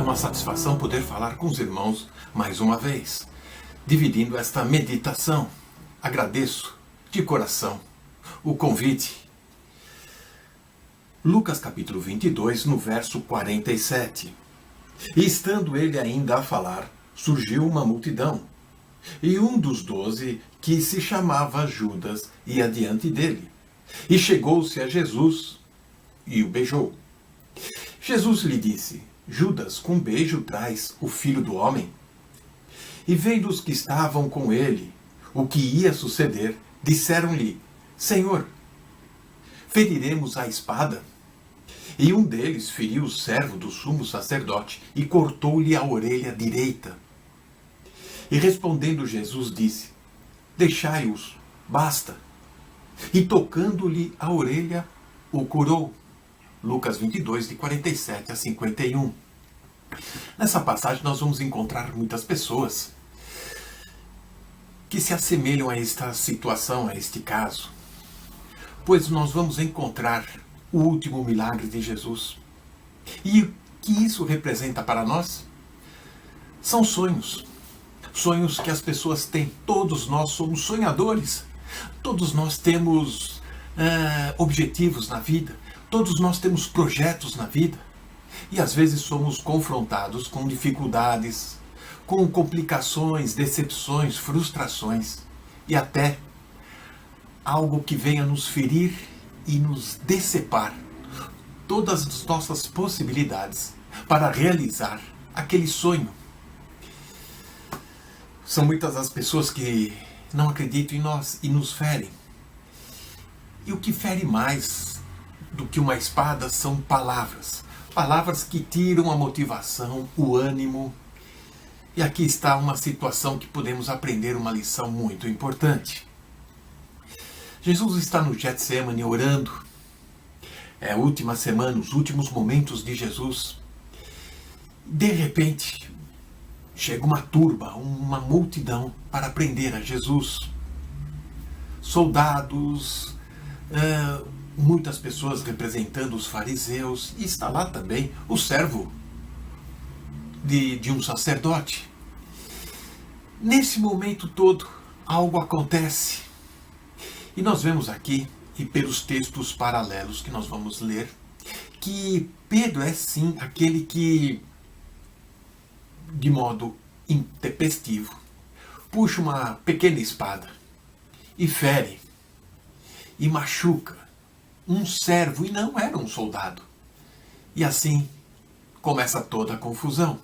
uma satisfação poder falar com os irmãos mais uma vez, dividindo esta meditação. Agradeço de coração o convite. Lucas capítulo 22, no verso 47. E estando ele ainda a falar, surgiu uma multidão, e um dos 12, que se chamava Judas, ia diante dele, e chegou-se a Jesus e o beijou. Jesus lhe disse: Judas, com beijo traz o Filho do Homem? E vendo os que estavam com ele o que ia suceder, disseram-lhe: Senhor, feriremos a espada? E um deles feriu o servo do sumo sacerdote e cortou-lhe a orelha direita. E respondendo Jesus disse: Deixai-os, basta. E tocando-lhe a orelha, o curou. Lucas 22, de 47 a 51. Nessa passagem nós vamos encontrar muitas pessoas que se assemelham a esta situação, a este caso. Pois nós vamos encontrar o último milagre de Jesus. E o que isso representa para nós? São sonhos. Sonhos que as pessoas têm. Todos nós somos sonhadores. Todos nós temos objetivos na vida. Todos nós temos projetos na vida. E às vezes somos confrontados com dificuldades, com complicações, decepções, frustrações e até algo que venha nos ferir e nos decepar todas as nossas possibilidades para realizar aquele sonho. São muitas as pessoas que não acreditam em nós e nos ferem. E o que fere mais do que uma espada são palavras. Palavras que tiram a motivação, o ânimo. E aqui está uma situação que podemos aprender uma lição muito importante. Jesus está no Getsemane orando. É a última semana, os últimos momentos de Jesus. De repente, chega uma turba, uma multidão para prender a Jesus. Soldados, muitas pessoas representando os fariseus, e está lá também o servo de um sacerdote. Nesse momento todo, algo acontece. E nós vemos aqui, e pelos textos paralelos que nós vamos ler, que Pedro é sim aquele que, de modo intempestivo, puxa uma pequena espada e fere e machuca um servo, e não era um soldado. E assim começa toda a confusão.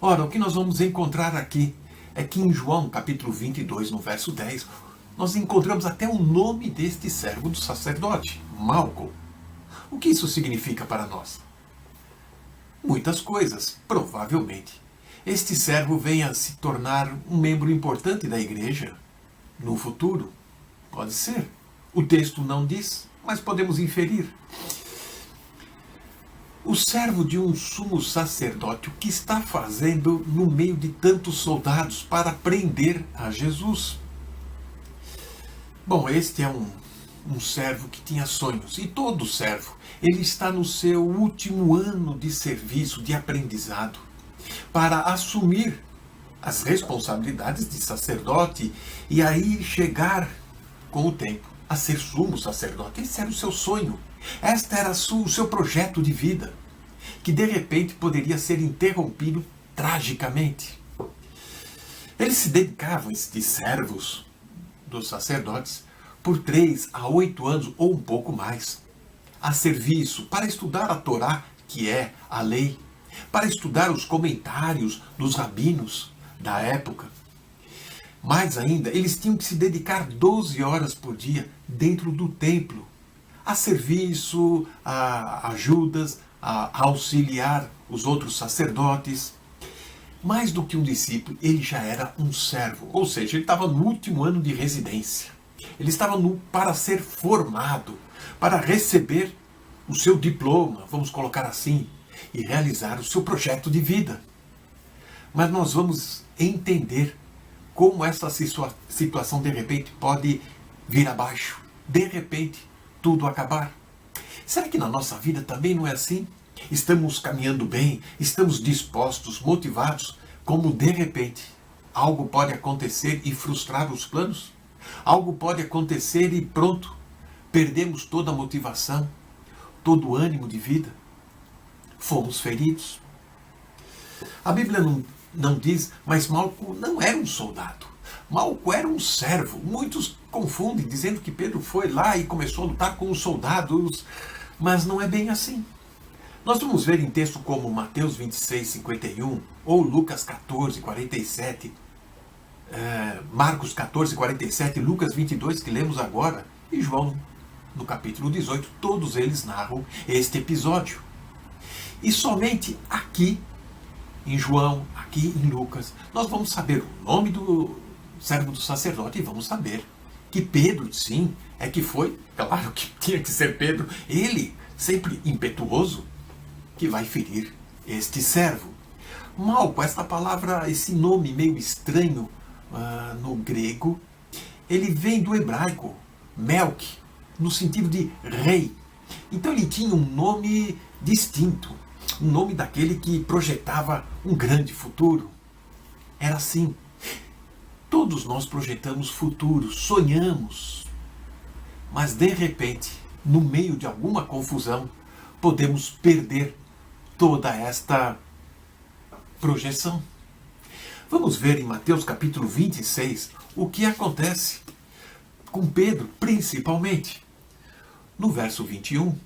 Ora, o que nós vamos encontrar aqui é que em João, capítulo 22, no verso 10, nós encontramos até o nome deste servo do sacerdote, Malco. O que isso significa para nós? Muitas coisas, provavelmente. Este servo venha a se tornar um membro importante da igreja no futuro. Pode ser. O texto não diz, mas podemos inferir. O servo de um sumo sacerdote, o que está fazendo no meio de tantos soldados para prender a Jesus? Bom, este é um servo que tinha sonhos, e todo servo, ele está no seu último ano de serviço, de aprendizado, para assumir as responsabilidades de sacerdote e aí chegar com o tempo a ser sumo sacerdote. Esse era o seu sonho. Este era o seu projeto de vida, que de repente poderia ser interrompido tragicamente. Eles se dedicavam, estes servos dos sacerdotes, por 3 a 8 anos ou um pouco mais, a serviço para estudar a Torá, que é a lei, para estudar os comentários dos rabinos da época. Mais ainda, eles tinham que se dedicar 12 horas por dia dentro do templo, a serviço, a ajudas, a auxiliar os outros sacerdotes. Mais do que um discípulo, ele já era um servo, ou seja, ele estava no último ano de residência. Ele estava para ser formado, para receber o seu diploma, vamos colocar assim, e realizar o seu projeto de vida. Mas nós vamos entender como essa situação de repente pode vir abaixo, de repente tudo acabar. Será que na nossa vida também não é assim? Estamos caminhando bem, estamos dispostos, motivados, como de repente algo pode acontecer e frustrar os planos? Algo pode acontecer e pronto, perdemos toda a motivação, todo o ânimo de vida, fomos feridos. A Bíblia não diz, mas Malco não era um soldado. Malco era um servo. Muitos confundem, dizendo que Pedro foi lá e começou a lutar com os soldados, mas não é bem assim. Nós vamos ver em texto como Mateus 26, 51, ou Lucas 14, 47, Marcos 14, 47, Lucas 22, que lemos agora, e João, no capítulo 18, todos eles narram este episódio. E somente aqui, em João, aqui em Lucas, nós vamos saber o nome do servo do sacerdote e vamos saber que Pedro, sim, é que foi, claro que tinha que ser Pedro, ele, sempre impetuoso, que vai ferir este servo. Malco, esta palavra, esse nome meio estranho no grego, ele vem do hebraico, Melk, no sentido de rei. Então ele tinha um nome distinto, um nome daquele que projetava um grande futuro. Era assim. Todos nós projetamos futuros, sonhamos, mas de repente, no meio de alguma confusão, podemos perder toda esta projeção. Vamos ver em Mateus capítulo 26 o que acontece com Pedro, principalmente. No verso 21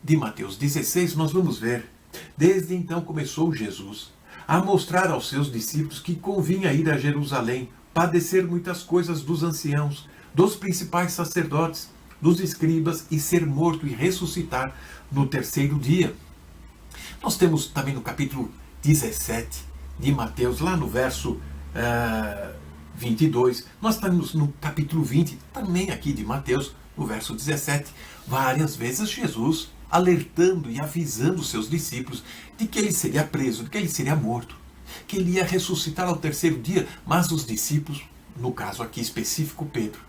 de Mateus 16, nós vamos ver: desde então começou Jesus a mostrar aos seus discípulos que convinha ir a Jerusalém, padecer muitas coisas dos anciãos, dos principais sacerdotes, dos escribas, e ser morto e ressuscitar no terceiro dia. Nós temos também no capítulo 17 de Mateus, lá no verso 22, nós estamos no capítulo 20, também aqui de Mateus, no verso 17, várias vezes Jesus alertando e avisando os seus discípulos de que ele seria preso, de que ele seria morto, que ele ia ressuscitar ao terceiro dia, mas os discípulos, no caso aqui específico Pedro,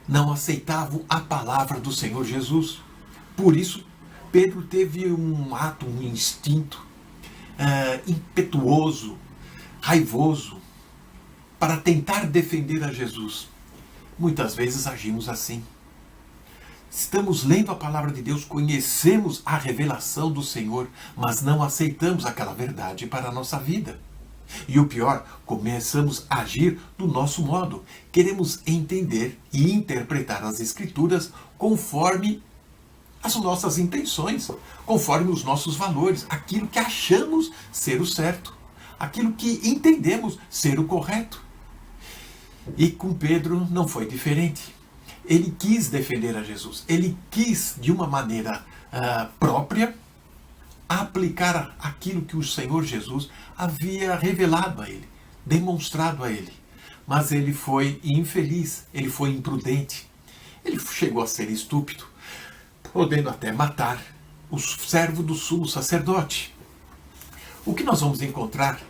não aceitavam a palavra do Senhor Jesus. Por isso, Pedro teve um ato, um instinto impetuoso, raivoso, para tentar defender a Jesus. Muitas vezes agimos assim. Estamos lendo a palavra de Deus, conhecemos a revelação do Senhor, mas não aceitamos aquela verdade para a nossa vida. E o pior, começamos a agir do nosso modo. Queremos entender e interpretar as Escrituras conforme as nossas intenções, conforme os nossos valores, aquilo que achamos ser o certo, aquilo que entendemos ser o correto. E com Pedro não foi diferente. Ele quis defender a Jesus, ele quis, de uma maneira própria, aplicar aquilo que o Senhor Jesus havia revelado a ele, demonstrado a ele. Mas ele foi infeliz, ele foi imprudente, ele chegou a ser estúpido, podendo até matar o servo do sumo sacerdote. O que nós vamos encontrar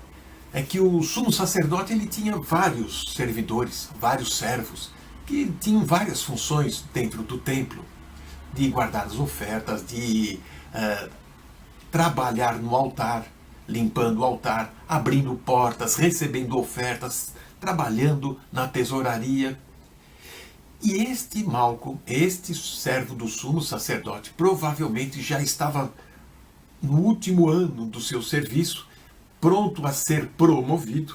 é que o sumo sacerdote ele tinha vários servidores, vários servos, que tinham várias funções dentro do templo, de guardar as ofertas, de trabalhar no altar, limpando o altar, abrindo portas, recebendo ofertas, trabalhando na tesouraria. E este Malco, este servo do sumo sacerdote, provavelmente já estava no último ano do seu serviço, pronto a ser promovido.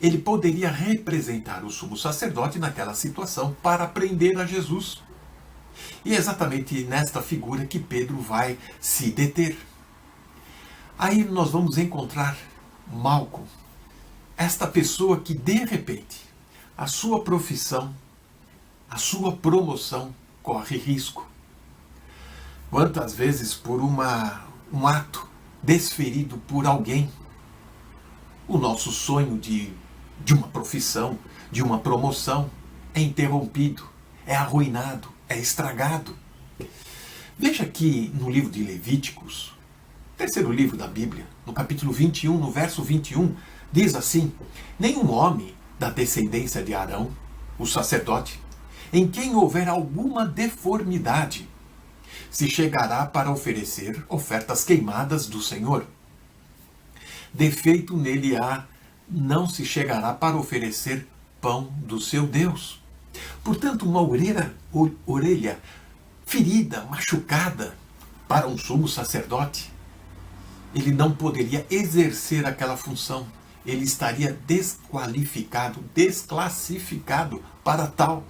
Ele poderia representar o sumo sacerdote naquela situação para prender a Jesus. E é exatamente nesta figura que Pedro vai se deter. Aí nós vamos encontrar Malco, esta pessoa que de repente a sua profissão, a sua promoção corre risco. Quantas vezes por um ato desferido por alguém, o nosso sonho de uma profissão, de uma promoção, é interrompido, é arruinado, é estragado. Veja aqui no livro de Levíticos, terceiro livro da Bíblia, no capítulo 21, no verso 21, diz assim: nenhum homem da descendência de Arão, o sacerdote, em quem houver alguma deformidade, se chegará para oferecer ofertas queimadas do Senhor. Defeito nele há, não se chegará para oferecer pão do seu Deus. Portanto, uma orelha ferida, machucada para um sumo sacerdote, ele não poderia exercer aquela função. Ele estaria desqualificado, desclassificado para tal.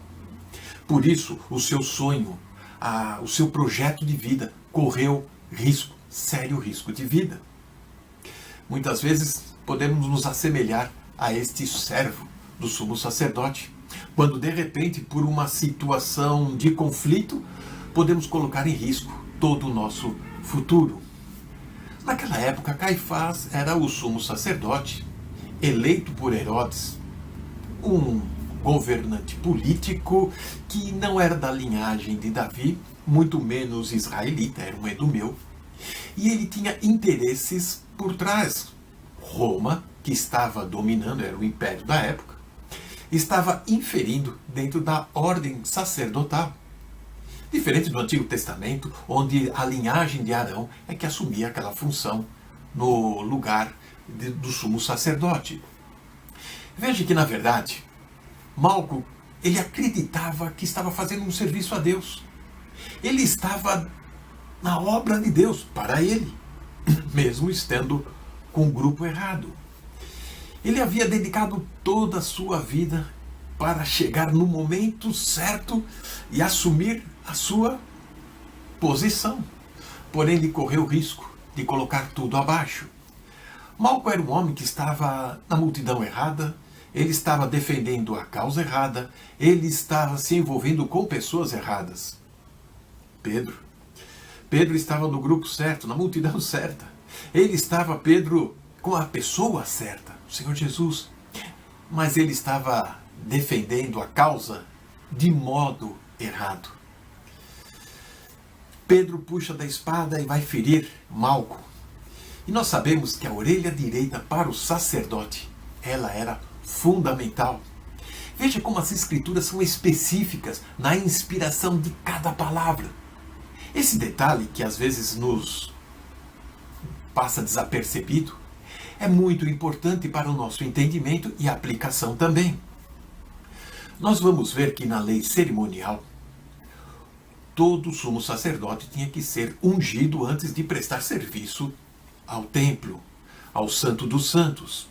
Por isso, o seu sonho, o seu projeto de vida correu risco, sério risco de vida. Muitas vezes podemos nos assemelhar a este servo do sumo sacerdote, quando de repente, por uma situação de conflito, podemos colocar em risco todo o nosso futuro. Naquela época, Caifás era o sumo sacerdote, eleito por Herodes, um governante político que não era da linhagem de Davi, muito menos israelita, era um edumeu, e ele tinha interesses por trás. Roma, que estava dominando, era o império da época, estava inferindo dentro da ordem sacerdotal. Diferente do Antigo Testamento, onde a linhagem de Arão é que assumia aquela função no lugar do sumo sacerdote. Veja que, na verdade, Malco, ele acreditava que estava fazendo um serviço a Deus. Ele estava na obra de Deus, para ele, mesmo estando com o grupo errado. Ele havia dedicado toda a sua vida para chegar no momento certo e assumir a sua posição. Porém, ele correu o risco de colocar tudo abaixo. Malco era um homem que estava na multidão errada, ele estava defendendo a causa errada, ele estava se envolvendo com pessoas erradas. Pedro estava no grupo certo, na multidão certa. Ele estava, Pedro, com a pessoa certa, o Senhor Jesus. Mas ele estava defendendo a causa de modo errado. Pedro puxa da espada e vai ferir Malco. E nós sabemos que a orelha direita para o sacerdote, ela era fundamental. Veja como as escrituras são específicas na inspiração de cada palavra. Esse detalhe, que às vezes nos passa desapercebido, é muito importante para o nosso entendimento e aplicação também. Nós vamos ver que na lei cerimonial, todo sumo sacerdote tinha que ser ungido antes de prestar serviço ao templo, ao Santo dos Santos.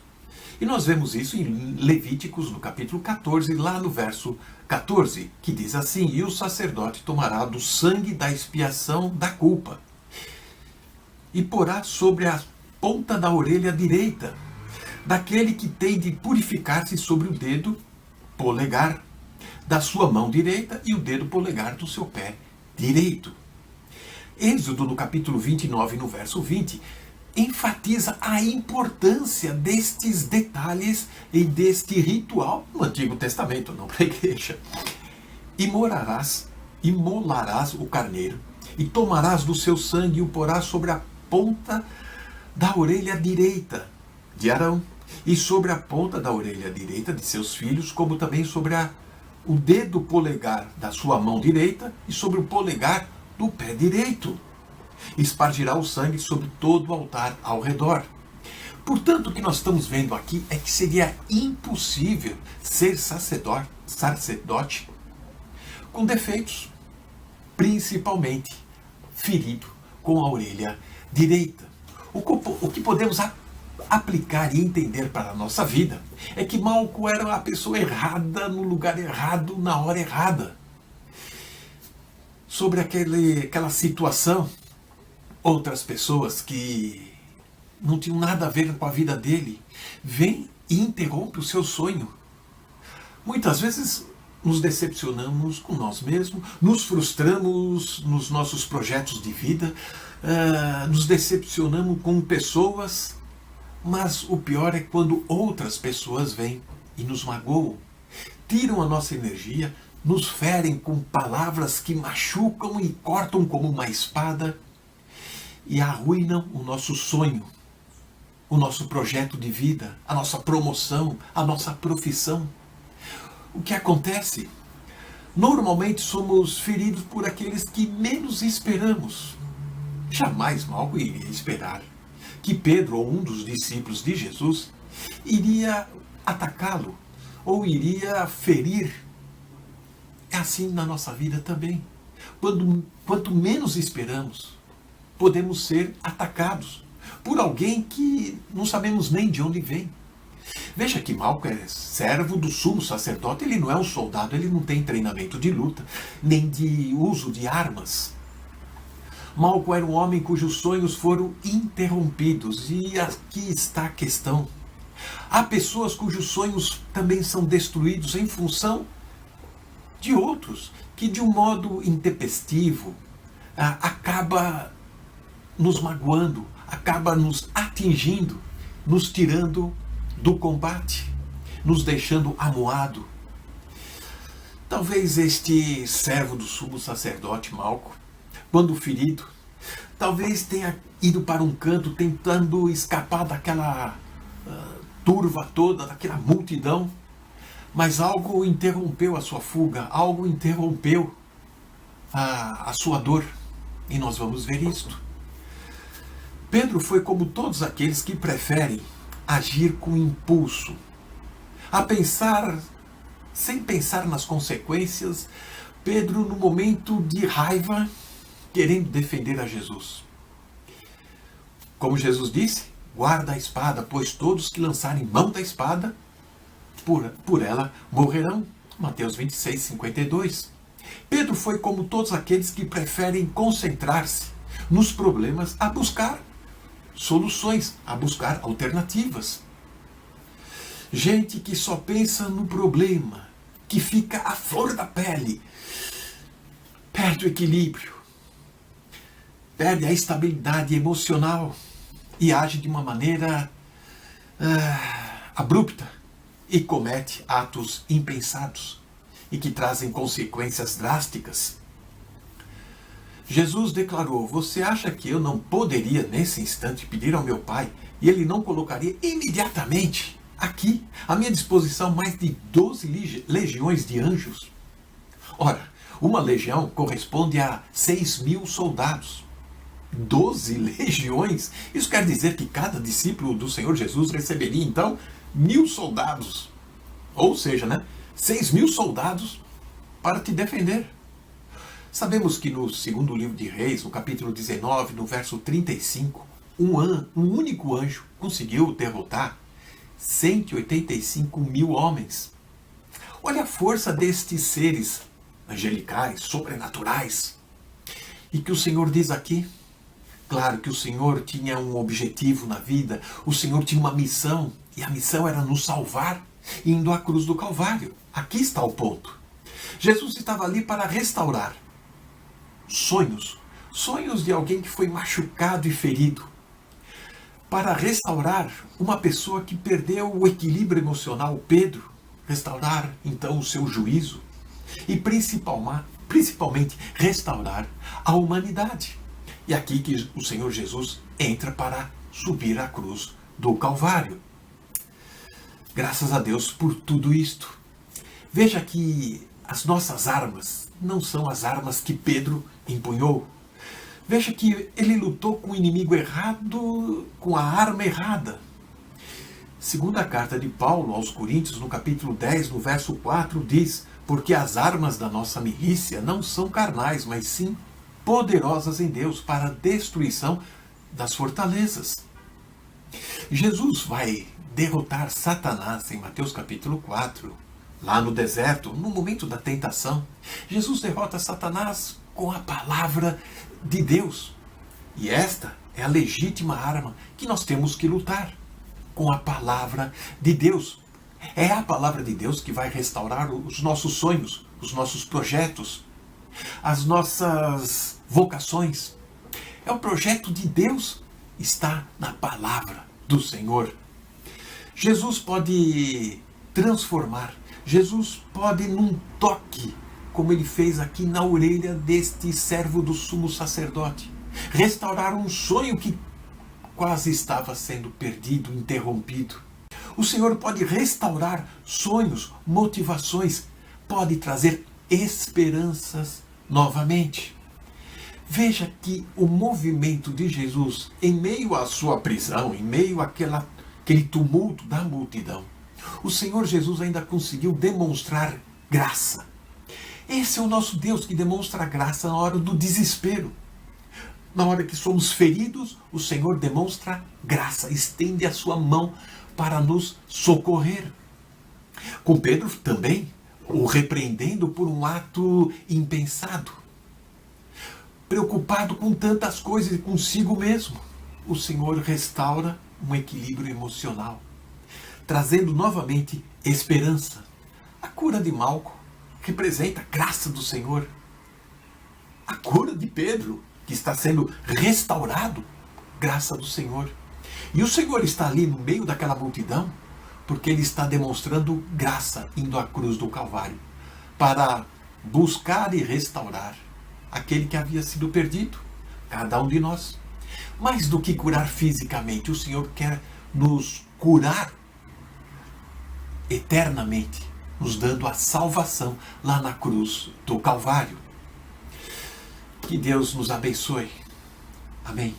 E nós vemos isso em Levíticos, no capítulo 14, lá no verso 14, que diz assim: "E o sacerdote tomará do sangue da expiação da culpa, e porá sobre a ponta da orelha direita, daquele que tem de purificar-se sobre o dedo polegar da sua mão direita e o dedo polegar do seu pé direito." Êxodo, no capítulo 29, no verso 20, enfatiza a importância destes detalhes e deste ritual no Antigo Testamento, não para a igreja. Imolarás o carneiro, e tomarás do seu sangue e o porás sobre a ponta da orelha direita de Arão, e sobre a ponta da orelha direita de seus filhos, como também sobre o dedo polegar da sua mão direita e sobre o polegar do pé direito. Espargirá o sangue sobre todo o altar ao redor. Portanto, o que nós estamos vendo aqui é que seria impossível ser sacerdote com defeitos, principalmente ferido com a orelha direita. O que podemos aplicar e entender para a nossa vida é que Malco era a pessoa errada, no lugar errado, na hora errada. Sobre aquela situação, outras pessoas que não tinham nada a ver com a vida dele vêm e interrompem o seu sonho. Muitas vezes nos decepcionamos com nós mesmos, nos frustramos nos nossos projetos de vida, nos decepcionamos com pessoas, mas o pior é quando outras pessoas vêm e nos magoam, tiram a nossa energia, nos ferem com palavras que machucam e cortam como uma espada e arruinam o nosso sonho, o nosso projeto de vida, a nossa promoção, a nossa profissão. O que acontece? Normalmente somos feridos por aqueles que menos esperamos. Jamais Malco iria esperar que Pedro, ou um dos discípulos de Jesus, iria atacá-lo ou iria ferir. É assim na nossa vida também. Quanto menos esperamos, podemos ser atacados por alguém que não sabemos nem de onde vem. Veja que Malco é servo do sumo sacerdote, ele não é um soldado, ele não tem treinamento de luta, nem de uso de armas. Malco era um homem cujos sonhos foram interrompidos, e aqui está a questão. Há pessoas cujos sonhos também são destruídos em função de outros, que de um modo intempestivo acaba nos magoando, acaba nos atingindo, nos tirando do combate, nos deixando amuado. Talvez este servo do sumo sacerdote Malco, quando ferido, talvez tenha ido para um canto tentando escapar daquela turva toda, daquela multidão, mas algo interrompeu a sua fuga, algo interrompeu a sua dor, e nós vamos ver isto. Pedro foi como todos aqueles que preferem agir com impulso, a pensar, sem pensar nas consequências. Pedro, no momento de raiva, querendo defender a Jesus. Como Jesus disse, guarda a espada, pois todos que lançarem mão da espada, por ela morrerão. Mateus 26, 52. Pedro foi como todos aqueles que preferem concentrar-se nos problemas a buscar soluções, a buscar alternativas. Gente que só pensa no problema, que fica à flor da pele, perde o equilíbrio, perde a estabilidade emocional e age de uma maneira abrupta e comete atos impensados e que trazem consequências drásticas. Jesus declarou: você acha que eu não poderia nesse instante pedir ao meu Pai e Ele não colocaria imediatamente aqui à minha disposição mais de 12 legiões de anjos? Ora, uma legião corresponde a 6.000 soldados. 12 legiões? Isso quer dizer que cada discípulo do Senhor Jesus receberia então 1.000 soldados. Ou seja, 6.000 soldados para te defender. Sabemos que no segundo livro de Reis, no capítulo 19, no verso 35, um único anjo conseguiu derrotar 185.000 homens. Olha a força destes seres angelicais, sobrenaturais. E que o Senhor diz aqui, claro que o Senhor tinha um objetivo na vida, o Senhor tinha uma missão, e a missão era nos salvar, indo à cruz do Calvário. Aqui está o ponto. Jesus estava ali para restaurar sonhos de alguém que foi machucado e ferido, para restaurar uma pessoa que perdeu o equilíbrio emocional, Pedro, restaurar então o seu juízo e principalmente restaurar a humanidade. E aqui que o Senhor Jesus entra para subir a cruz do Calvário. Graças a Deus por tudo isto. Veja que as nossas armas não são as armas que Pedro empunhou. Veja que ele lutou com o inimigo errado, com a arma errada. Segunda carta de Paulo aos Coríntios, no capítulo 10, no verso 4, diz: porque as armas da nossa milícia não são carnais, mas sim poderosas em Deus para a destruição das fortalezas. Jesus vai derrotar Satanás em Mateus capítulo 4, lá no deserto, no momento da tentação. Jesus derrota Satanás com a palavra de Deus. E esta é a legítima arma que nós temos que lutar, com a palavra de Deus. É a palavra de Deus que vai restaurar os nossos sonhos, os nossos projetos, as nossas vocações. É o projeto de Deus, está na palavra do Senhor. Jesus pode transformar, Jesus pode num toque, como ele fez aqui na orelha deste servo do sumo sacerdote, restaurar um sonho que quase estava sendo perdido, interrompido. O Senhor pode restaurar sonhos, motivações, pode trazer esperanças novamente. Veja que o movimento de Jesus, em meio à sua prisão, em meio àquele tumulto da multidão, o Senhor Jesus ainda conseguiu demonstrar graça. Esse é o nosso Deus que demonstra graça na hora do desespero. Na hora que somos feridos, o Senhor demonstra graça, estende a sua mão para nos socorrer. Com Pedro também, o repreendendo por um ato impensado. Preocupado com tantas coisas e consigo mesmo, o Senhor restaura um equilíbrio emocional, trazendo novamente esperança. A cura de Malco representa a graça do Senhor. A cura de Pedro, que está sendo restaurado, graça do Senhor. E o Senhor está ali no meio daquela multidão, porque Ele está demonstrando graça indo à cruz do Calvário, para buscar e restaurar aquele que havia sido perdido, cada um de nós. Mais do que curar fisicamente, o Senhor quer nos curar eternamente, nos dando a salvação lá na cruz do Calvário. Que Deus nos abençoe. Amém.